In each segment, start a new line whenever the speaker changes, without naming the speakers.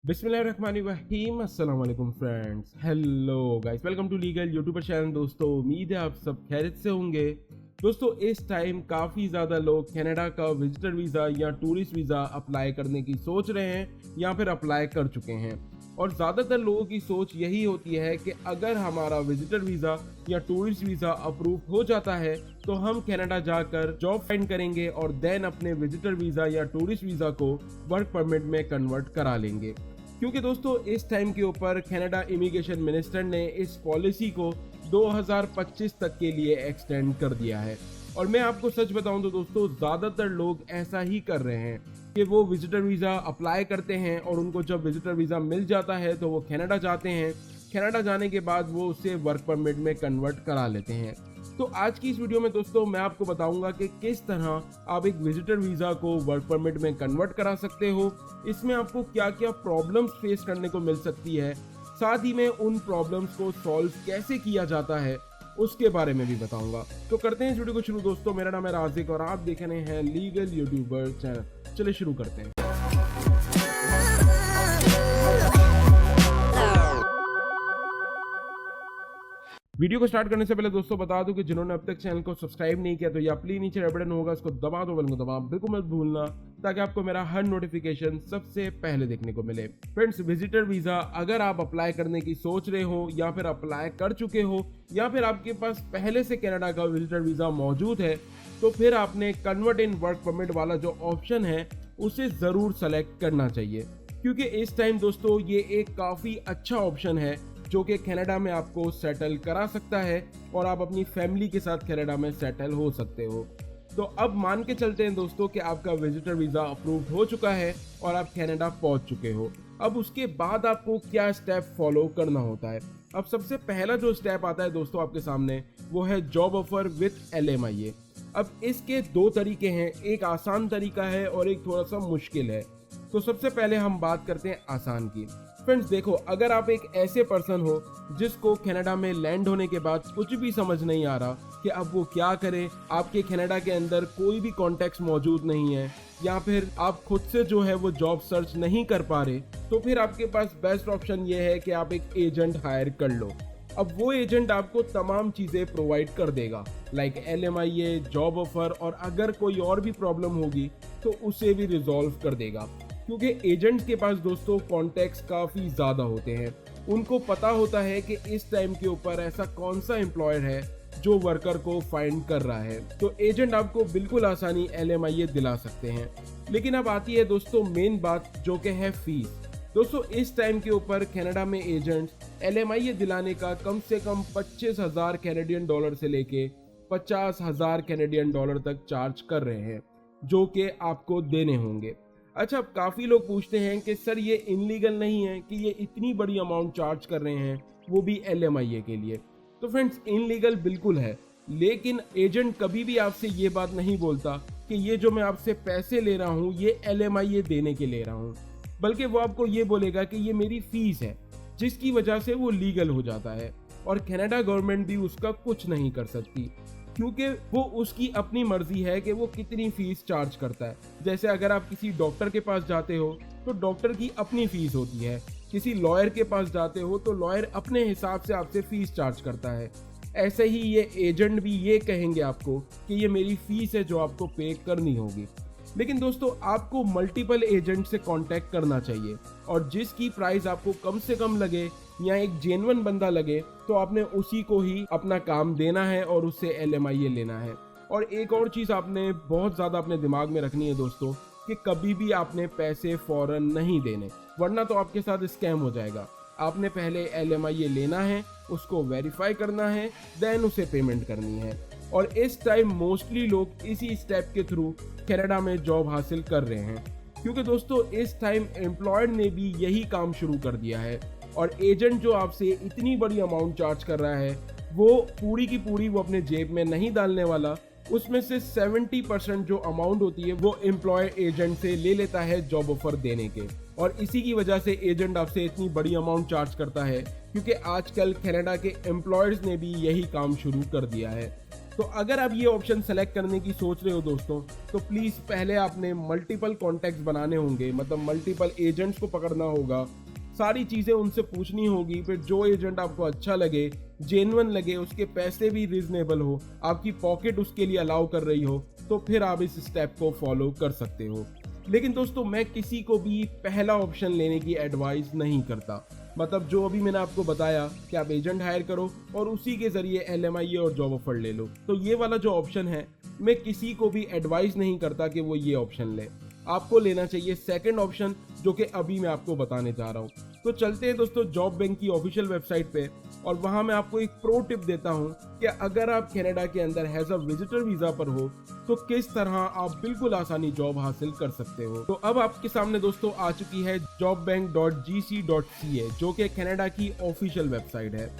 बिस्मिल्लाहिर्रहमानिर्रहीम। अस्सलाम वालेकुम friends, hello guys, welcome to legal YouTuber channel. दोस्तों उम्मीद है आप सब खैरियत से होंगे। दोस्तों इस टाइम काफ़ी ज़्यादा लोग कनाडा का विजिटर वीज़ा या टूरिस्ट वीज़ा अप्लाई करने की सोच रहे हैं या फिर अप्लाई कर चुके हैं। और ज़्यादातर लोगों की सोच यही होती है कि अगर हमारा विजिटर वीज़ा या टूरिस्ट वीज़ा अप्रूव हो जाता है तो हम कनाडा जाकर जॉब फाइंड करेंगे और देन अपने विजिटर वीज़ा या टूरिस्ट वीज़ा को वर्क परमिट में कन्वर्ट करा लेंगे। क्योंकि दोस्तों इस टाइम के ऊपर कनाडा इमिग्रेशन मिनिस्टर ने इस पॉलिसी को 2025 तक के लिए एक्सटेंड कर दिया है। और मैं आपको सच बताऊं तो दोस्तों ज़्यादातर लोग ऐसा ही कर रहे हैं कि वो विजिटर वीज़ा अप्लाई करते हैं और उनको जब विजिटर वीज़ा मिल जाता है तो वो कनाडा जाते हैं। कनाडा जाने के बाद वो उसे वर्क परमिट में कन्वर्ट करा लेते हैं। तो आज की इस वीडियो में दोस्तों मैं आपको बताऊंगा कि किस तरह आप एक विजिटर वीज़ा को वर्क परमिट में कन्वर्ट करा सकते हो। इसमें आपको क्या क्या प्रॉब्लम्स फेस करने को मिल सकती है, साथ ही में उन प्रॉब्लम्स को सॉल्व कैसे किया जाता है उसके बारे में भी बताऊंगा। तो करते हैं इस वीडियो को शुरू। दोस्तों मेरा नाम है राजिक और आप देख रहे हैं लीगल यूट्यूबर चैनल। चलिए शुरू करते हैं। वीडियो को स्टार्ट करने से पहले दोस्तों बता दूं कि जिन्होंने अब तक चैनल को सब्सक्राइब नहीं किया तो ये प्लीज नीचे रेड बटन होगा, इसको दबा दो, बटन को दबा बिल्कुल मत भूलना ताकि आपको मेरा हर नोटिफिकेशन सबसे पहले देखने को मिले। फ्रेंड्स, विजिटर वीजा अगर आप अप्लाई करने की सोच रहे हो या फिर अप्लाई कर चुके हो या फिर आपके पास पहले से कनाडा का विजिटर वीजा मौजूद है तो फिर आपने कन्वर्ट इन वर्क परमिट वाला जो ऑप्शन है उसे जरूर सेलेक्ट करना चाहिए। क्योंकि इस टाइम दोस्तों ये एक काफी अच्छा ऑप्शन है जो कि कनाडा में आपको सेटल करा सकता है और आप अपनी फैमिली के साथ कनाडा में सेटल हो सकते हो। तो अब मान के चलते हैं दोस्तों कि आपका विजिटर वीज़ा अप्रूव हो चुका है और आप कनाडा पहुंच चुके हो। अब उसके बाद आपको क्या स्टेप फॉलो करना होता है। अब सबसे पहला जो स्टेप आता है दोस्तों आपके सामने वो है जॉब ऑफर विथ LMIA। अब इसके दो तरीके हैं, एक आसान तरीका है और एक थोड़ा सा मुश्किल है। तो सबसे पहले हम बात करते हैं आसान की। फ्रेंड्स देखो, अगर आप एक ऐसे पर्सन हो जिसको कनाडा में लैंड होने के बाद कुछ भी समझ नहीं आ रहा कि अब वो क्या करे, आपके कनाडा के अंदर कोई भी कॉन्टेक्ट मौजूद नहीं है या फिर आप खुद से जो है वो जॉब सर्च नहीं कर पा रहे, तो फिर आपके पास बेस्ट ऑप्शन ये है कि आप एक एजेंट हायर कर लो। अब वो एजेंट आपको तमाम चीज़ें प्रोवाइड कर देगा, लाइक LMIA, जॉब ऑफर, और अगर कोई और भी प्रॉब्लम होगी तो उसे भी रिजॉल्व कर देगा। क्योंकि एजेंट्स के पास दोस्तों कॉन्टैक्ट्स काफ़ी ज़्यादा होते हैं, उनको पता होता है कि इस टाइम के ऊपर ऐसा कौन सा एम्प्लॉयर है जो वर्कर को फाइंड कर रहा है, तो एजेंट आपको बिल्कुल आसानी LMIA दिला सकते हैं। लेकिन अब आती है दोस्तों मेन बात जो कि है फीस। दोस्तों इस टाइम के ऊपर कनाडा में एजेंट्स LMIA दिलाने का कम से कम 25,000 कैनेडियन डॉलर से लेके 50,000 कैनेडियन डॉलर तक चार्ज कर रहे हैं जो कि आपको देने होंगे। अच्छा, अब काफ़ी लोग पूछते हैं कि सर ये इनलीगल नहीं है कि ये इतनी बड़ी अमाउंट चार्ज कर रहे हैं, वो भी LMIA के लिए। तो फ्रेंड्स इनलीगल बिल्कुल है, लेकिन एजेंट कभी भी आपसे ये बात नहीं बोलता कि ये जो मैं आपसे पैसे ले रहा हूँ ये LMIA देने के ले रहा हूँ, बल्कि वो आपको ये बोलेगा कि ये मेरी फीस है, जिसकी वजह से वो लीगल हो जाता है और कनाडा गवर्नमेंट भी उसका कुछ नहीं कर सकती, क्योंकि वो उसकी अपनी मर्जी है कि वो कितनी फीस चार्ज करता है। जैसे अगर आप किसी डॉक्टर के पास जाते हो तो डॉक्टर की अपनी फीस होती है, किसी लॉयर के पास जाते हो तो लॉयर अपने हिसाब से आपसे फीस चार्ज करता है। ऐसे ही ये एजेंट भी ये कहेंगे आपको कि ये मेरी फीस है जो आपको पे करनी होगी। लेकिन दोस्तों आपको मल्टीपल एजेंट से कांटेक्ट करना चाहिए और जिसकी प्राइस आपको कम से कम लगे या एक जेन्युइन बंदा लगे तो आपने उसी को ही अपना काम देना है और उससे LMIA लेना है। और एक और चीज़ आपने बहुत ज़्यादा अपने दिमाग में रखनी है दोस्तों कि कभी भी आपने पैसे फौरन नहीं देने, वरना तो आपके साथ स्कैम हो जाएगा। आपने पहले LMIA लेना है, उसको वेरीफाई करना है, देन उसे पेमेंट करनी है। और इस टाइम मोस्टली लोग इसी स्टेप के थ्रू कनाडा में जॉब हासिल कर रहे हैं, क्योंकि दोस्तों इस टाइम एम्प्लॉयर ने भी यही काम शुरू कर दिया है और एजेंट जो आपसे इतनी बड़ी अमाउंट चार्ज कर रहा है वो पूरी की पूरी वो अपने जेब में नहीं डालने वाला। उसमें से 70% जो अमाउंट होती है वो एम्प्लॉयर एजेंट से ले लेता है जॉब ऑफर देने के, और इसी की वजह से एजेंट आपसे इतनी बड़ी अमाउंट चार्ज करता है, क्योंकि आजकल कनाडा के एम्प्लॉयर्स ने भी यही काम शुरू कर दिया है। तो अगर आप ये ऑप्शन सेलेक्ट करने की सोच रहे हो दोस्तों, तो प्लीज़ पहले आपने मल्टीपल कॉन्टैक्ट्स बनाने होंगे, मतलब मल्टीपल एजेंट्स को पकड़ना होगा, सारी चीज़ें उनसे पूछनी होगी। फिर जो एजेंट आपको अच्छा लगे, जेन्युइन लगे, उसके पैसे भी रीजनेबल हो, आपकी पॉकेट उसके लिए अलाउ कर रही हो, तो फिर आप इस स्टेप को फॉलो कर सकते हो। लेकिन दोस्तों मैं किसी को भी पहला ऑप्शन लेने की एडवाइस नहीं करता। मतलब जो अभी मैंने आपको बताया कि आप एजेंट हायर करो और उसी के जरिए LMIA और जॉब ऑफर ले लो, तो ये वाला जो ऑप्शन है मैं किसी को भी एडवाइस नहीं करता कि वो ये ऑप्शन ले। आपको लेना चाहिए सेकंड ऑप्शन, जो कि अभी मैं आपको बताने जा रहा हूँ। तो चलते हैं दोस्तों जॉब बैंक की ऑफिशियल वेबसाइट पे, और वहां मैं आपको एक प्रो टिप देता हूं कि अगर आप कनाडा के अंदर एज अ विजिटर वीजा पर हो तो किस तरह आप बिल्कुल आसानी जॉब हासिल कर सकते हो। तो अब आपके सामने दोस्तों आ चुकी है jobbank.gc.ca, जो कि कनाडा की ऑफिशियल वेबसाइट है।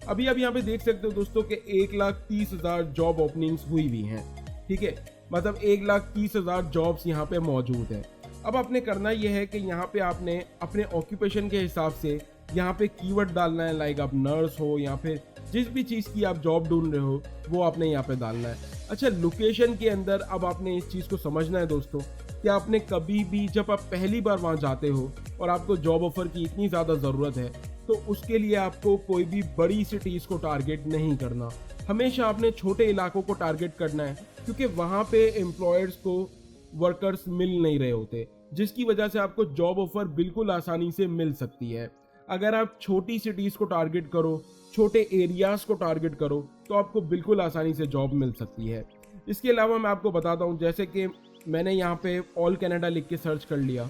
अभी आप यहाँ पे देख सकते हो दोस्तों कि 1,30,000 जॉब ओपनिंग्स हुई हुई हैं। ठीक है, मतलब 1,30,000 जॉब्स यहाँ पे मौजूद हैं। अब आपने करना यह है कि यहाँ पे आपने अपने ऑक्यूपेशन के हिसाब से यहाँ पे कीवर्ड डालना है, लाइक आप नर्स हो या फिर जिस भी चीज़ की आप जॉब ढूंढ रहे हो वो आपने यहाँ पे डालना है। अच्छा, लोकेशन के अंदर अब आपने इस चीज़ को समझना है दोस्तों कि आपने कभी भी जब आप पहली बार वहाँ जाते हो और आपको जॉब ऑफर की इतनी ज़्यादा ज़रूरत है, तो उसके लिए आपको कोई भी बड़ी सिटीज़ को टारगेट नहीं करना। हमेशा आपने छोटे इलाकों को टारगेट करना है, क्योंकि वहाँ पे एम्प्लॉयर्स को वर्कर्स मिल नहीं रहे होते, जिसकी वजह से आपको जॉब ऑफर बिल्कुल आसानी से मिल सकती है। अगर आप छोटी सिटीज़ को टारगेट करो, छोटे एरियाज़ को टारगेट करो, तो आपको बिल्कुल आसानी से जॉब मिल सकती है। इसके अलावा मैं आपको बताता हूँ, जैसे कि मैंने यहाँ पे ऑल कनाडा लिख के सर्च कर लिया।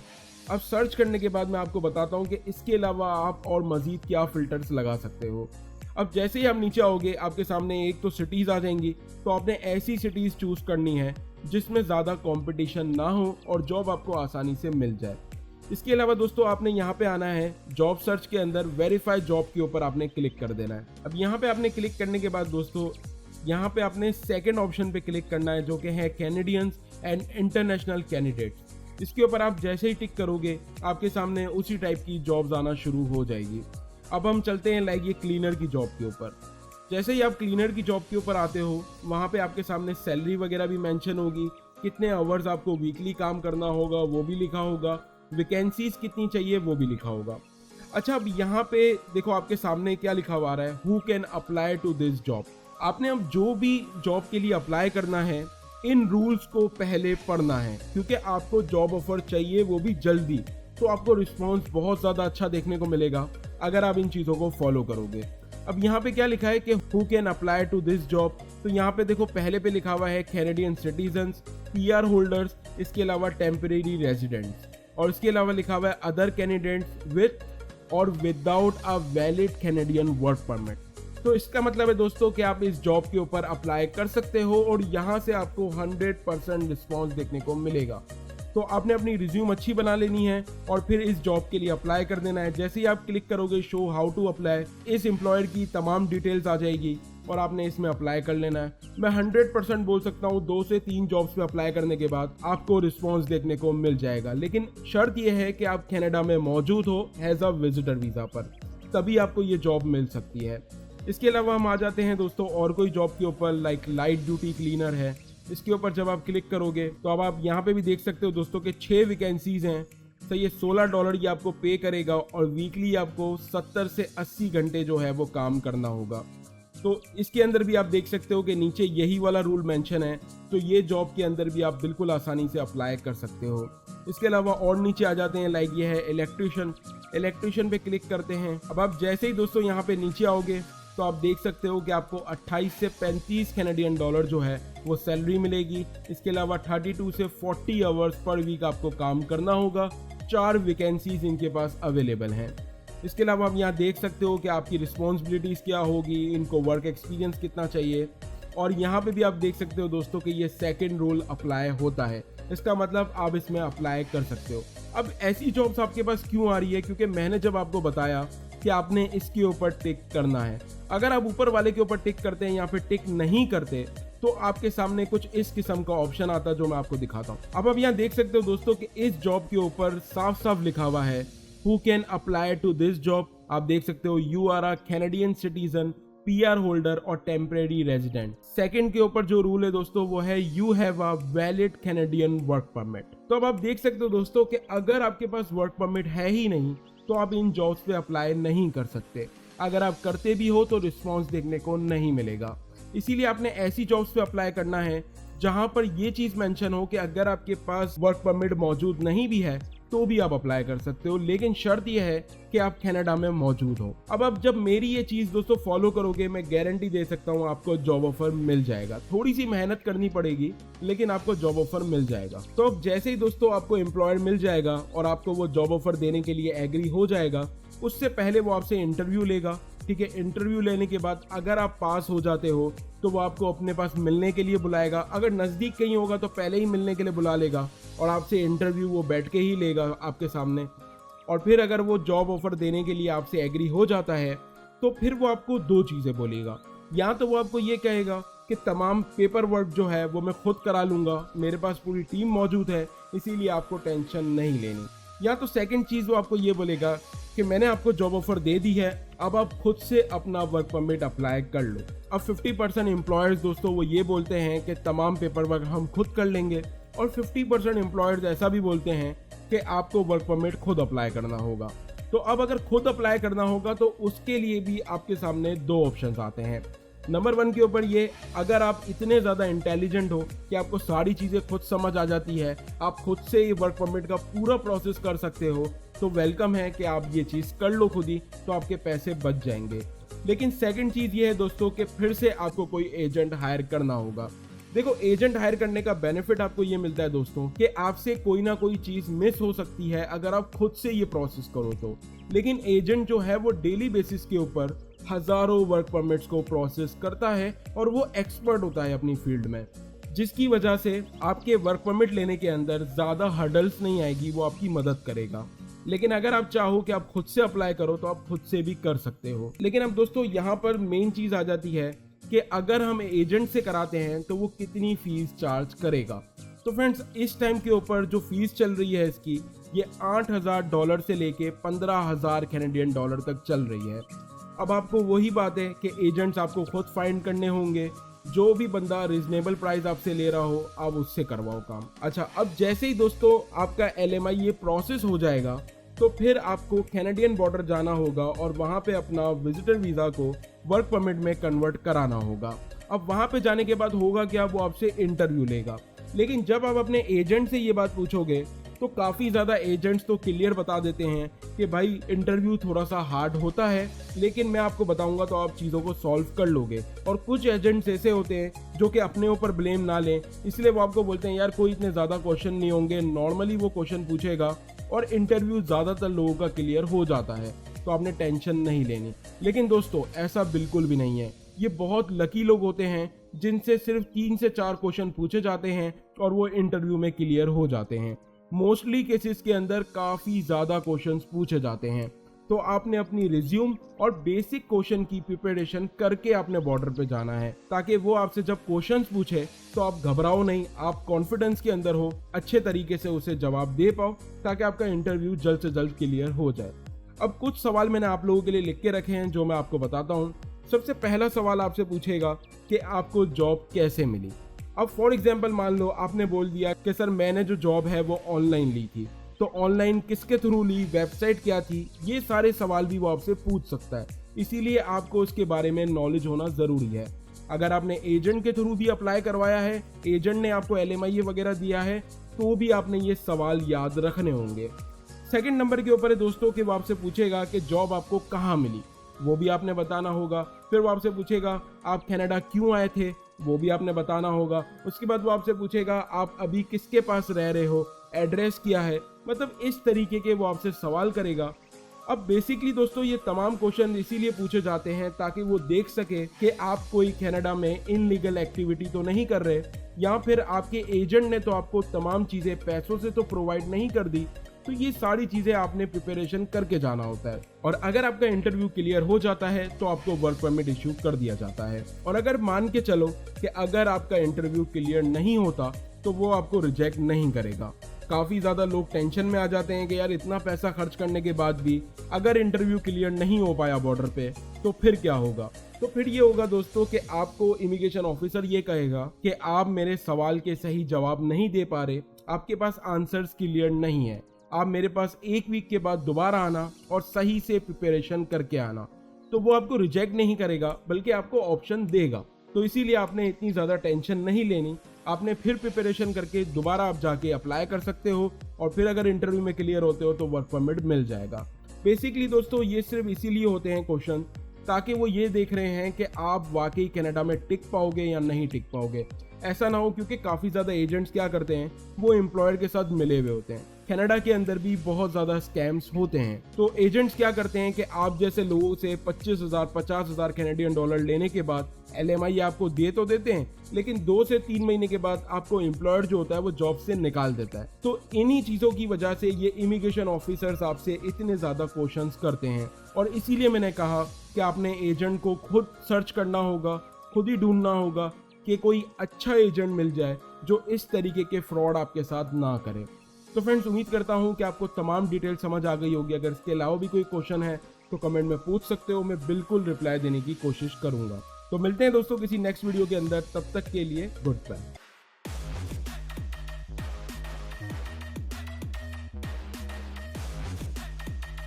अब सर्च करने के बाद मैं आपको बताता हूँ कि इसके अलावा आप और मज़ीद क्या फ़िल्टर्स लगा सकते हो। अब जैसे ही आप नीचे आओगे, आपके सामने एक तो सिटीज़ आ जाएंगी, तो आपने ऐसी सिटीज़ चूज़ करनी है जिसमें ज़्यादा कंपटीशन ना हो और जॉब आपको आसानी से मिल जाए। इसके अलावा दोस्तों आपने यहाँ पे आना है, जॉब सर्च के अंदर वेरीफाई जॉब के ऊपर आपने क्लिक कर देना है। अब यहाँ पे आपने क्लिक करने के बाद दोस्तों यहाँ पे आपने सेकंड ऑप्शन पे क्लिक करना है, जो कि है कैनेडियंस एंड इंटरनेशनल कैंडिडेट्स। इसके ऊपर आप जैसे ही टिक करोगे, आपके सामने उसी टाइप की जॉब्स आना शुरू हो जाएगी। अब हम चलते हैं लाइक ये क्लीनर की जॉब के ऊपर। जैसे ही आप क्लीनर की जॉब के ऊपर आते हो, वहाँ पे आपके सामने सैलरी वगैरह भी मेंशन होगी, कितने आवर्स आपको वीकली काम करना होगा वो भी लिखा होगा, वैकेंसीज कितनी चाहिए वो भी लिखा होगा। अच्छा, अब यहाँ पे देखो आपके सामने क्या लिखा हुआ है, who can apply to this job. आपने अब जो भी जॉब के लिए अप्लाई करना है, इन रूल्स को पहले पढ़ना है, क्योंकि आपको जॉब ऑफर चाहिए वो भी जल्दी। तो आपको रिस्पॉन्स बहुत ज़्यादा अच्छा देखने को मिलेगा अगर आप इन चीज़ों को फॉलो करोगे। अब यहाँ पे क्या लिखा है कि who can apply to this job, तो यहाँ पे देखो पहले पे लिखा हुआ है कैनेडियन सिटीजन्स, PR होल्डर्स, इसके अलावा टेम्परेरी रेजिडेंट्स, और इसके अलावा लिखा हुआ है अदर कैंडिडेट्स विथ और without a valid Canadian work permit. तो इसका मतलब है दोस्तों कि आप इस जॉब के ऊपर अप्लाई कर सकते हो और यहाँ से आपको 100% रिस्पॉन्स देखने को मिलेगा। तो आपने अपनी रिज्यूम अच्छी बना लेनी है और फिर इस जॉब के लिए अप्लाई कर देना है। जैसे ही आप क्लिक करोगे शो हाउ टू अप्लाई, इस एम्प्लॉयर की तमाम डिटेल्स आ जाएगी और आपने इसमें अप्लाई कर लेना है। मैं 100% बोल सकता हूँ 2 से 3 जॉब्स में अप्लाई करने के बाद आपको रिस्पॉन्स देखने को मिल जाएगा, लेकिन शर्त यह है कि आप कनाडा में मौजूद हो एज अ विजिटर वीज़ा पर, तभी आपको ये जॉब मिल सकती है। इसके अलावा हम आ जाते हैं दोस्तों और कोई जॉब के ऊपर, लाइक लाइट ड्यूटी क्लीनर है। इसके ऊपर जब आप क्लिक करोगे तो अब आप यहाँ पे भी देख सकते हो दोस्तों कि 6 वैकेंसीज हैं। तो ये $16 ये आपको पे करेगा और वीकली आपको 70 से 80 घंटे जो है वो काम करना होगा। तो इसके अंदर भी आप देख सकते हो कि नीचे यही वाला रूल मेंशन है, तो ये जॉब के अंदर भी आप बिल्कुल आसानी से अप्लाई कर सकते हो। इसके अलावा और नीचे आ जाते हैं, लाइक ये है इलेक्ट्रिशियन पे क्लिक करते हैं। अब आप जैसे ही दोस्तों यहाँ पे नीचे आओगे तो आप देख सकते हो कि आपको 28 से 35 कैनेडियन डॉलर जो है वो सैलरी मिलेगी। इसके अलावा 32 से 40 आवर्स पर वीक आपको काम करना होगा। 4 वैकेंसीज इनके पास अवेलेबल हैं। इसके अलावा आप यहाँ देख सकते हो कि आपकी रिस्पॉन्सिबिलिटीज़ क्या होगी, इनको वर्क एक्सपीरियंस कितना चाहिए, और यहाँ पे भी आप देख सकते हो दोस्तों कि ये सेकंड रूल अप्लाई होता है। इसका मतलब आप इसमें अप्लाई कर सकते हो। अब ऐसी जॉब्स आपके पास क्यों आ रही है, क्योंकि मैंने जब आपको बताया कि आपने इसके ऊपर टिक करना है। अगर आप ऊपर वाले के ऊपर टिक करते हैं या फिर टिक नहीं करते तो आपके सामने कुछ इस किस्म का ऑप्शन आता है जो मैं आपको दिखाता हूँ। अब आप यहाँ देख सकते हो दोस्तों कि इस जॉब के ऊपर साफ साफ लिखा हुआ है who can apply to this job. आप देख सकते हो you are a Canadian citizen PR holder और टेम्परेरी रेजिडेंट। सेकंड के ऊपर जो रूल है दोस्तों वो है you have a valid Canadian work permit. तो अब आप देख सकते हो दोस्तों कि अगर आपके पास वर्क परमिट है ही नहीं तो आप इन जॉब्स पे अप्लाई नहीं कर सकते। अगर आप करते भी हो तो रिस्पॉन्स देखने को नहीं मिलेगा। इसीलिए आपने ऐसी जॉब्स पे अप्लाई करना है जहां पर ये चीज मेंशन हो कि अगर आपके पास वर्क परमिट मौजूद नहीं भी है तो भी आप अप्लाई कर सकते हो, लेकिन शर्त यह है कि आप कनाडा में मौजूद हो। अब जब मेरी ये चीज दोस्तों फॉलो करोगे, मैं गारंटी दे सकता हूँ आपको जॉब ऑफर मिल जाएगा। थोड़ी सी मेहनत करनी पड़ेगी लेकिन आपको जॉब ऑफर मिल जाएगा। तो अब जैसे ही दोस्तों आपको एम्प्लॉयर मिल जाएगा और आपको वो जॉब ऑफर देने के लिए एग्री हो जाएगा, उससे पहले वो आपसे इंटरव्यू लेगा। ठीक है, इंटरव्यू लेने के बाद अगर आप पास हो जाते हो तो वो आपको अपने पास मिलने के लिए बुलाएगा। अगर नज़दीक कहीं होगा तो पहले ही मिलने के लिए बुला लेगा और आपसे इंटरव्यू वो बैठ के ही लेगा आपके सामने। और फिर अगर वो जॉब ऑफर देने के लिए आपसे एग्री हो जाता है तो फिर वो आपको दो चीज़ें बोलेगा। या तो वो आपको ये कहेगा कि तमाम पेपर वर्क जो है वो मैं खुद करा लूँगा, मेरे पास पूरी टीम मौजूद है, इसीलिए आपको टेंशन नहीं लेनी। या तो सेकंड चीज़ वो आपको ये बोलेगा कि मैंने आपको जॉब ऑफर दे दी है, अब आप खुद से अपना वर्क परमिट अप्लाई कर लो। अब 50% एम्प्लॉयर्स दोस्तों वो ये बोलते हैं कि तमाम पेपर वर्क हम खुद कर लेंगे, और 50% एम्प्लॉयर्स ऐसा भी बोलते हैं कि आपको वर्क परमिट खुद अप्लाई करना होगा। तो अब अगर खुद अप्लाई करना होगा तो उसके लिए भी आपके सामने दो ऑप्शंस आते हैं। नंबर 1 के ऊपर ये, अगर आप इतने ज़्यादा इंटेलिजेंट हो कि आपको सारी चीज़ें खुद समझ आ जाती है, आप खुद से ये वर्क परमिट का पूरा प्रोसेस कर सकते हो, तो वेलकम है कि आप ये चीज़ कर लो खुद ही, तो आपके पैसे बच जाएंगे। लेकिन सेकंड चीज़ ये है दोस्तों कि फिर से आपको कोई एजेंट हायर करना होगा। देखो, एजेंट हायर करने का बेनिफिट आपको ये मिलता है दोस्तों कि आपसे कोई ना कोई चीज़ मिस हो सकती है अगर आप खुद से ये प्रोसेस करो तो। लेकिन एजेंट जो है वो डेली बेसिस के ऊपर हज़ारों वर्क परमिट्स को प्रोसेस करता है और वो एक्सपर्ट होता है अपनी फील्ड में, जिसकी वजह से आपके वर्क परमिट लेने के अंदर ज़्यादा हर्डल्स नहीं आएगी, वो आपकी मदद करेगा। लेकिन अगर आप चाहो कि आप खुद से अप्लाई करो तो आप खुद से भी कर सकते हो। लेकिन अब दोस्तों यहाँ पर मेन चीज़ आ जाती है कि अगर हम एजेंट से कराते हैं तो वो कितनी फीस चार्ज करेगा। तो फ्रेंड्स, इस टाइम के ऊपर जो फीस चल रही है इसकी, ये $8,000 से लेके $15,000 कैनेडियन डॉलर तक चल रही है। अब आपको वही बात है कि एजेंट्स आपको खुद फाइंड करने होंगे, जो भी बंदा रिजनेबल प्राइस आपसे ले रहा हो आप उससे करवाओ काम। अच्छा, अब जैसे ही दोस्तों आपका LMI ये प्रोसेस हो जाएगा तो फिर आपको कैनेडियन बॉर्डर जाना होगा और वहाँ पे अपना विजिटर वीज़ा को वर्क परमिट में कन्वर्ट कराना होगा। अब वहाँ पे जाने के बाद होगा क्या, वो आपसे इंटरव्यू लेगा। लेकिन जब आप अपने एजेंट से ये बात पूछोगे तो काफ़ी ज़्यादा एजेंट्स तो क्लियर बता देते हैं कि भाई इंटरव्यू थोड़ा सा हार्ड होता है, लेकिन मैं आपको बताऊंगा तो आप चीज़ों को सॉल्व कर लोगे। और कुछ एजेंट्स ऐसे होते हैं जो कि अपने ऊपर ब्लेम ना लें, इसलिए वो आपको बोलते हैं यार कोई इतने ज़्यादा क्वेश्चन नहीं होंगे, नॉर्मली वो क्वेश्चन पूछेगा और इंटरव्यू ज़्यादातर लोगों का क्लियर हो जाता है, तो आपने टेंशन नहीं लेनी। लेकिन दोस्तों ऐसा बिल्कुल भी नहीं है। ये बहुत लकी लोग होते हैं जिनसे सिर्फ 3 से 4 क्वेश्चन पूछे जाते हैं और वो इंटरव्यू में क्लियर हो जाते हैं। मोस्टली केसेस के अंदर काफ़ी ज़्यादा क्वेश्चंस पूछे जाते हैं, तो आपने अपनी रिज्यूम और बेसिक क्वेश्चन की प्रिपरेशन करके आपने बॉर्डर पे जाना है, ताकि वो आपसे जब क्वेश्चंस पूछे तो आप घबराओ नहीं, आप कॉन्फिडेंस के अंदर हो, अच्छे तरीके से उसे जवाब दे पाओ, ताकि आपका इंटरव्यू जल्द से जल्द क्लियर हो जाए। अब कुछ सवाल मैंने आप लोगों के लिए लिख के रखे हैं जो मैं आपको बताता हूँ। सबसे पहला सवाल आपसे पूछेगा कि आपको जॉब कैसे मिली। अब फॉर एग्जाम्पल मान लो आपने बोल दिया कि सर मैंने जो जॉब है वो ऑनलाइन ली थी, तो ऑनलाइन किसके थ्रू ली, वेबसाइट क्या थी, ये सारे सवाल भी वो आपसे पूछ सकता है। इसीलिए आपको उसके बारे में नॉलेज होना ज़रूरी है। अगर आपने एजेंट के थ्रू भी अप्लाई करवाया है, एजेंट ने आपको LMI वगैरह दिया है, तो भी आपने ये सवाल याद रखने होंगे। सेकंड नंबर के ऊपर है दोस्तों कि वो आपसे पूछेगा कि जॉब आपको कहाँ मिली, वो भी आपने बताना होगा। फिर वो आपसे पूछेगा आप कनाडा क्यों आए थे, वो भी आपने बताना होगा। उसके बाद वो आपसे पूछेगा आप अभी किसके पास रह रहे हो, एड्रेस क्या है, मतलब इस तरीके के वो आपसे सवाल करेगा। अब बेसिकली दोस्तों ये तमाम क्वेश्चन इसीलिए पूछे जाते हैं ताकि वो देख सके कि आप कोई कनाडा में इनलीगल एक्टिविटी तो नहीं कर रहे, या फिर आपके एजेंट ने तो आपको तमाम चीज़ें पैसों से तो प्रोवाइड नहीं कर दी। तो ये सारी चीज़ें आपने प्रिपरेशन करके जाना होता है। और अगर आपका इंटरव्यू क्लियर हो जाता है तो आपको वर्क परमिट इशू कर दिया जाता है। और अगर मान के चलो कि अगर आपका इंटरव्यू क्लियर नहीं होता तो वो आपको रिजेक्ट नहीं करेगा। काफ़ी ज़्यादा लोग टेंशन में आ जाते हैं कि यार इतना पैसा खर्च करने के बाद भी अगर इंटरव्यू क्लियर नहीं हो पाया बॉर्डर पे तो फिर क्या होगा? तो फिर ये होगा दोस्तों कि आपको इमिग्रेशन ऑफिसर ये कहेगा कि आप मेरे सवाल के सही जवाब नहीं दे पा रहे, आपके पास आंसर्स क्लियर नहीं है, आप मेरे पास 1 वीक के बाद दोबारा आना और सही से प्रिपरेशन करके आना। तो वो आपको रिजेक्ट नहीं करेगा बल्कि आपको ऑप्शन देगा। तो इसीलिए आपने इतनी ज़्यादा टेंशन नहीं लेनी, आपने फिर प्रिपरेशन करके दोबारा आप जाके अप्लाई कर सकते हो और फिर अगर इंटरव्यू में क्लियर होते हो तो वर्क परमिट मिल जाएगा। बेसिकली दोस्तों ये सिर्फ इसीलिए होते हैं क्वेश्चन ताकि वो ये देख रहे हैं कि आप वाकई कनाडा में टिक पाओगे या नहीं टिक पाओगे। ऐसा ना हो, क्योंकि काफ़ी ज़्यादा एजेंट्स क्या करते हैं, वो एम्प्लॉयर के साथ मिले हुए होते हैं। कनाडा के अंदर भी बहुत ज़्यादा स्कैम्स होते हैं। तो एजेंट्स क्या करते हैं कि आप जैसे लोगों से 25,000 50,000 कैनेडियन डॉलर लेने के बाद LMI आपको दे तो देते हैं, लेकिन 2 से 3 महीने के बाद आपको एम्प्लॉयर जो होता है वो जॉब से निकाल देता है। तो इन्हीं चीज़ों की वजह से ये इमिग्रेशन ऑफिसर्स आपसे इतने ज़्यादा क्वेश्चंस करते हैं। और इसीलिए मैंने कहा कि आपने एजेंट को खुद सर्च करना होगा, खुद ही ढूंढना होगा कि कोई अच्छा एजेंट मिल जाए जो इस तरीके के फ्रॉड आपके साथ ना करे। तो फ्रेंड्स, उम्मीद करता हूँ कि आपको तमाम डिटेल समझ आ गई होगी। अगर इसके अलावा भी कोई क्वेश्चन है तो कमेंट में पूछ सकते हो, मैं बिल्कुल रिप्लाई देने की कोशिश करूँगा। तो मिलते हैं दोस्तों किसी नेक्स्ट वीडियो के अंदर, तब तक के लिए गुड बाय।